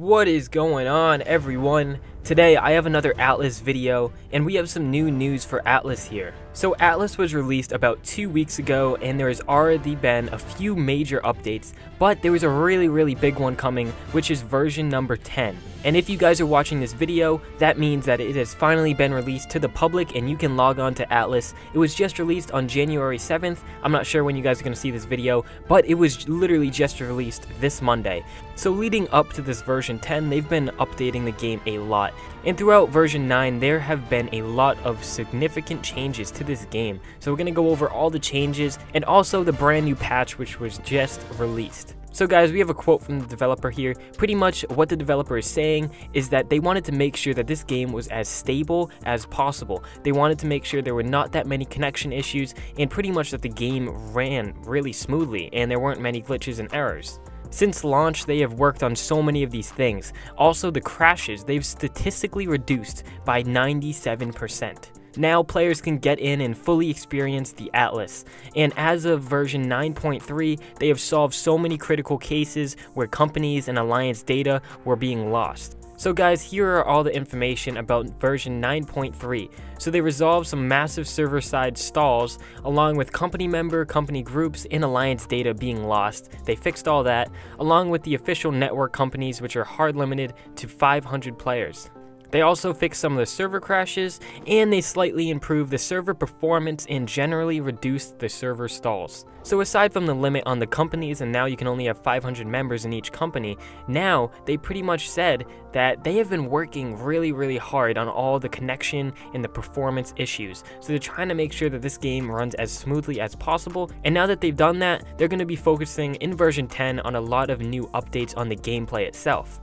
What is going on, everyone? Today I have another Atlas video, and we have some new news for Atlas here. So Atlas was released about 2 weeks ago, and there has already been a few major updates, but there was a really big one coming, which is version number 10. And if you guys are watching this video, that means that it has finally been released to the public and you can log on to Atlas. It was just released on January 7th. I'm not sure when you guys are going to see this video, but it was literally just released this Monday. So leading up to this version 10, they've been updating the game a lot. And throughout version 9, there have been a lot of significant changes to this game. So we're going to go over all the changes and also the brand new patch which was just released. So guys, we have a quote from the developer here. Pretty much what the developer is saying is that they wanted to make sure that this game was as stable as possible. They wanted to make sure there were not that many connection issues and pretty much that the game ran really smoothly and there weren't many glitches and errors. Since launch, they have worked on so many of these things. Also, the crashes, they've statistically reduced by 97%. Now players can get in and fully experience the Atlas, and as of version 9.3, they have solved so many critical cases where companies and alliance data were being lost. So guys, here are all the information about version 9.3. So they resolved some massive server-side stalls, along with company member, company groups, and alliance data being lost. They fixed all that, along with the official network companies, which are hard limited to 500 players. They also fixed some of the server crashes, and they slightly improved the server performance and generally reduced the server stalls. So aside from the limit on the companies, and now you can only have 500 members in each company, now they pretty much said that they have been working really hard on all the connection and the performance issues. So they're trying to make sure that this game runs as smoothly as possible, and now that they've done that, they're going to be focusing in version 10 on a lot of new updates on the gameplay itself.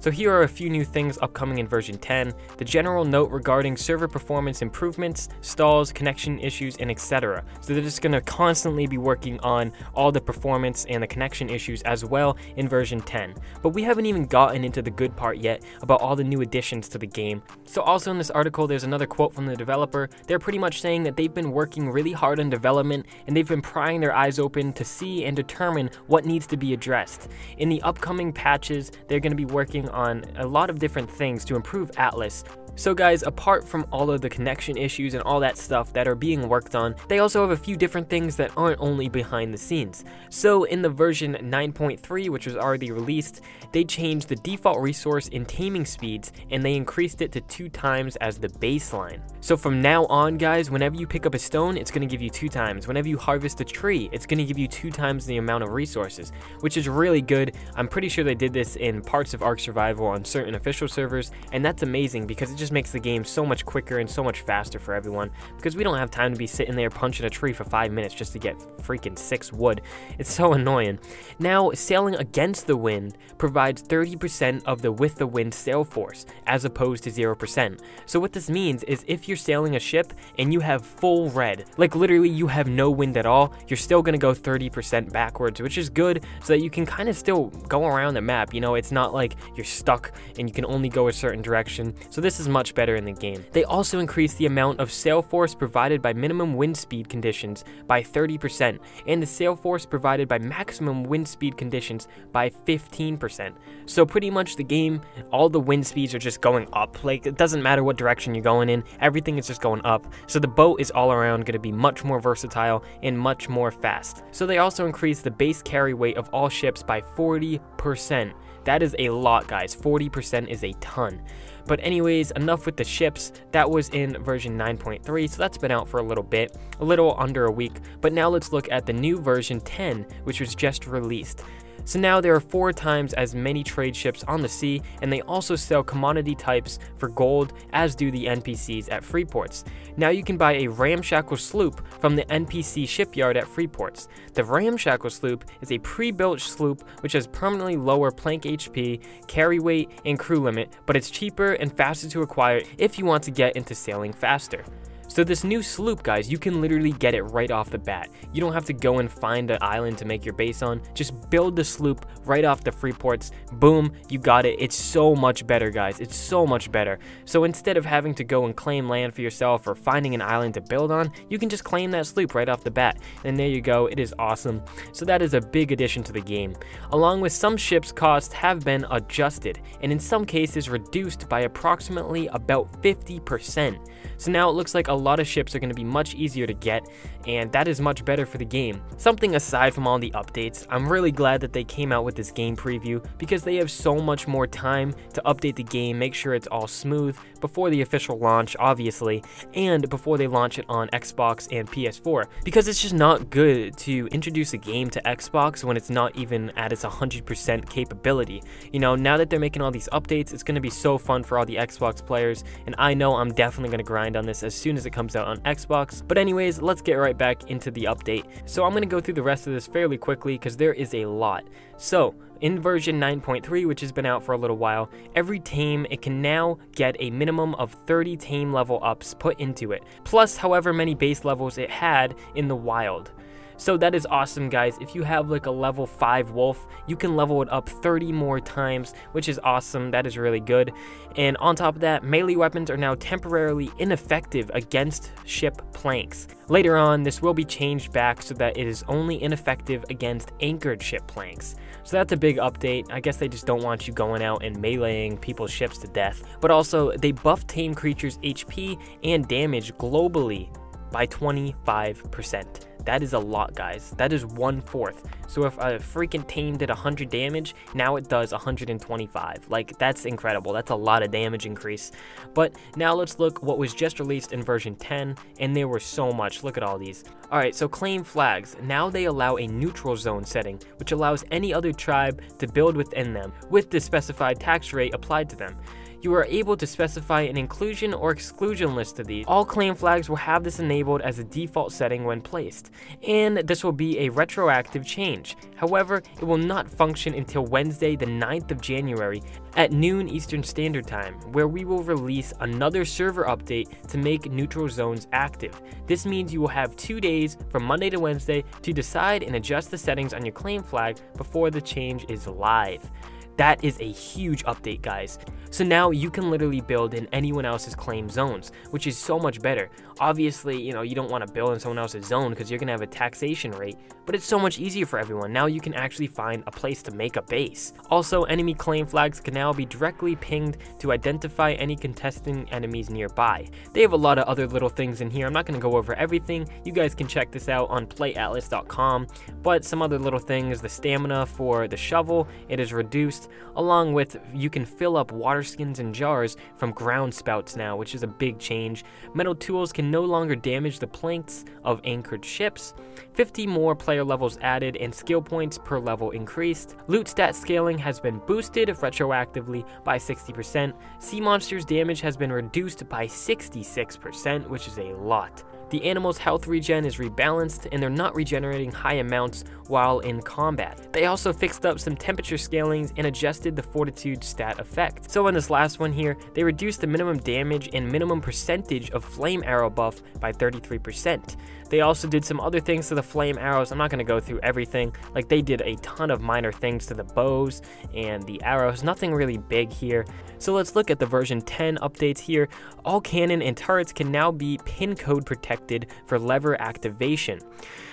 So here are a few new things upcoming in version 10, the general note regarding server performance improvements, stalls, connection issues, and etc. So they're just going to constantly be working on all the performance and the connection issues as well in version 10. But we haven't even gotten into the good part yet about all the new additions to the game. So also in this article, there's another quote from the developer. They're pretty much saying that they've been working really hard on development and they've been prying their eyes open to see and determine what needs to be addressed. In the upcoming patches, they're going to be working on a lot of different things to improve Atlas. So guys, apart from all of the connection issues and all that stuff that are being worked on, they also have a few different things that aren't only behind the scenes. So in the version 9.3, which was already released, they changed the default resource in taming speeds and they increased it to 2 times as the baseline. So from now on guys, whenever you pick up a stone, it's going to give you 2 times. Whenever you harvest a tree, it's going to give you 2 times the amount of resources, which is really good. I'm pretty sure they did this in parts of Ark Survival on certain official servers, and that's amazing because it just makes the game so much quicker and so much faster for everyone, because we don't have time to be sitting there punching a tree for 5 minutes just to get freaking 6 wood. It's so annoying. Now, sailing against the wind provides 30% of the with the wind sail force, as opposed to 0%. So what this means is if you're sailing a ship and you have full red, like literally you have no wind at all, you're still going to go 30% backwards, which is good so that you can kind of still go around the map. You know, it's not like you're stuck and you can only go a certain direction. So this is much better in the game. They also increased the amount of sail force provided by minimum wind speed conditions by 30%, and the sail force provided by maximum wind speed conditions by 15%. So pretty much the game, all the wind speeds are just going up. Like, it doesn't matter what direction you're going in, everything is just going up. So the boat is all around going to be much more versatile and much more fast. So they also increased the base carry weight of all ships by 40%. That is a lot, guys. 40% is a ton. But anyways, enough with the ships. That was in version 9.3, so that's been out for a little bit, a little under a week. But now let's look at the new version 10, which was just released. So now there are 4 times as many trade ships on the sea, and they also sell commodity types for gold, as do the NPCs at Freeports. Now you can buy a ramshackle sloop from the NPC shipyard at Freeports. The ramshackle sloop is a pre-built sloop which has permanently lower plank HP, carry weight, and crew limit, but it's cheaper and faster to acquire if you want to get into sailing faster. So this new sloop, guys, you can literally get it right off the bat. You don't have to go and find an island to make your base on. Just build the sloop right off the free ports. Boom, you got it. It's so much better, guys. It's so much better. So instead of having to go and claim land for yourself or finding an island to build on, you can just claim that sloop right off the bat. And there you go. It is awesome. So that is a big addition to the game. Along with some ships, costs have been adjusted, and in some cases reduced by approximately about 50%. So now it looks like a lot of ships are going to be much easier to get, and that is much better for the game. Something aside from all the updates, I'm really glad that they came out with this game preview, because they have so much more time to update the game, make sure it's all smooth before the official launch, obviously, and before they launch it on Xbox and PS4, because it's just not good to introduce a game to Xbox when it's not even at its 100% capability. You know, now that they're making all these updates, it's going to be so fun for all the Xbox players, and I know I'm definitely going to grind on this as soon as it comes out on Xbox. But anyways, let's get right back into the update. So I'm going to go through the rest of this fairly quickly because there is a lot. So in version 9.3, which has been out for a little while, every tame, it can now get a minimum of 30 tame level ups put into it, plus however many base levels it had in the wild. So that is awesome, guys. If you have like a level 5 wolf, you can level it up 30 more times, which is awesome. That is really good. And on top of that, melee weapons are now temporarily ineffective against ship planks. Later on, this will be changed back so that it is only ineffective against anchored ship planks. So that's a big update. I guess they just don't want you going out and meleeing people's ships to death. But also, they buff tame creatures' HP and damage globally by 25%. That is a lot, guys. That is 1/4. So if a freaking tame did 100 damage, now it does 125. Like, that's incredible. That's a lot of damage increase. But now let's look what was just released in version 10, and there were so much. Look at all these. Alright, so claim flags. Now they allow a neutral zone setting, which allows any other tribe to build within them, with the specified tax rate applied to them. You are able to specify an inclusion or exclusion list of these. All claim flags will have this enabled as a default setting when placed, and this will be a retroactive change. However, it will not function until Wednesday the 9th of January at noon Eastern Standard Time, where we will release another server update to make neutral zones active. This means you will have 2 days from Monday to Wednesday to decide and adjust the settings on your claim flag before the change is live. That is a huge update, guys. So now you can literally build in anyone else's claim zones, which is so much better. Obviously, you know, you don't want to build in someone else's zone because you're going to have a taxation rate, but it's so much easier for everyone. Now you can actually find a place to make a base. Also, enemy claim flags can now be directly pinged to identify any contesting enemies nearby. They have a lot of other little things in here. I'm not going to go over everything. You guys can check this out on playatlas.com, but some other little things, the stamina for the shovel, it is reduced, along with you can fill up water skins and jars from ground spouts now, which is a big change. Metal tools can no longer damage the planks of anchored ships. 50 more player levels added and skill points per level increased. Loot stat scaling has been boosted retroactively by 60%. Sea monsters damage has been reduced by 66%, which is a lot. The animal's health regen is rebalanced, and they're not regenerating high amounts while in combat. They also fixed up some temperature scalings and adjusted the fortitude stat effect. So in this last one here, they reduced the minimum damage and minimum percentage of flame arrow buff by 33%. They also did some other things to the flame arrows. I'm not going to go through everything. Like, they did a ton of minor things to the bows and the arrows. Nothing really big here. So let's look at the version 10 updates here. All cannon and turrets can now be pin code protected for lever activation.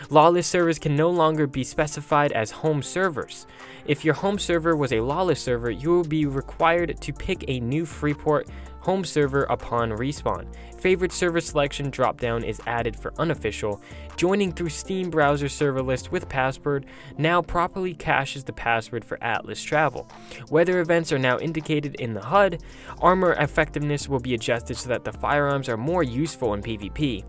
Lawless servers can no longer be specified as home servers. If your home server was a lawless server, you will be required to pick a new Freeport home server upon respawn. Favorite server selection dropdown is added for unofficial. Joining through Steam browser server list with password now properly caches the password for Atlas travel. Weather events are now indicated in the HUD. Armor effectiveness will be adjusted so that the firearms are more useful in PvP.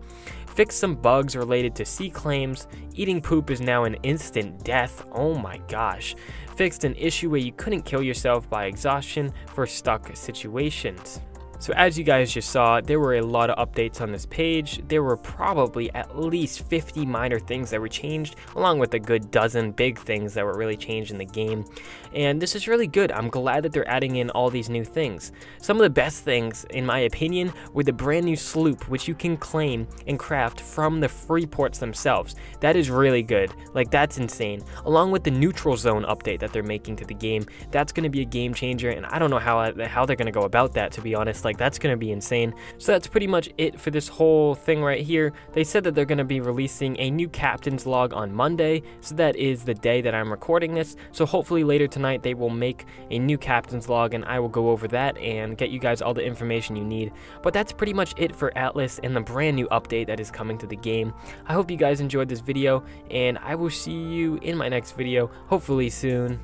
Fix some bugs related to sea claims. Eating poop is now an instant death. Oh my gosh. Fixed an issue where you couldn't kill yourself by exhaustion for stuck situations. So as you guys just saw, there were a lot of updates on this page. There were probably at least 50 minor things that were changed, along with a good dozen big things that were really changed in the game. And this is really good. I'm glad that they're adding in all these new things. Some of the best things, in my opinion, were the brand new sloop, which you can claim and craft from the free ports themselves. That is really good. Like, that's insane. Along with the neutral zone update that they're making to the game, that's going to be a game changer, and I don't know how they're going to go about that, to be honest. Like, that's going to be insane. So that's pretty much it for this whole thing right here. They said that they're going to be releasing a new captain's log on Monday, so that is the day that I'm recording this. So hopefully later tonight they will make a new captain's log, and I will go over that and get you guys all the information you need. But that's pretty much it for Atlas and the brand new update that is coming to the game. I hope you guys enjoyed this video, and I will see you in my next video, hopefully soon.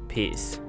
Peace.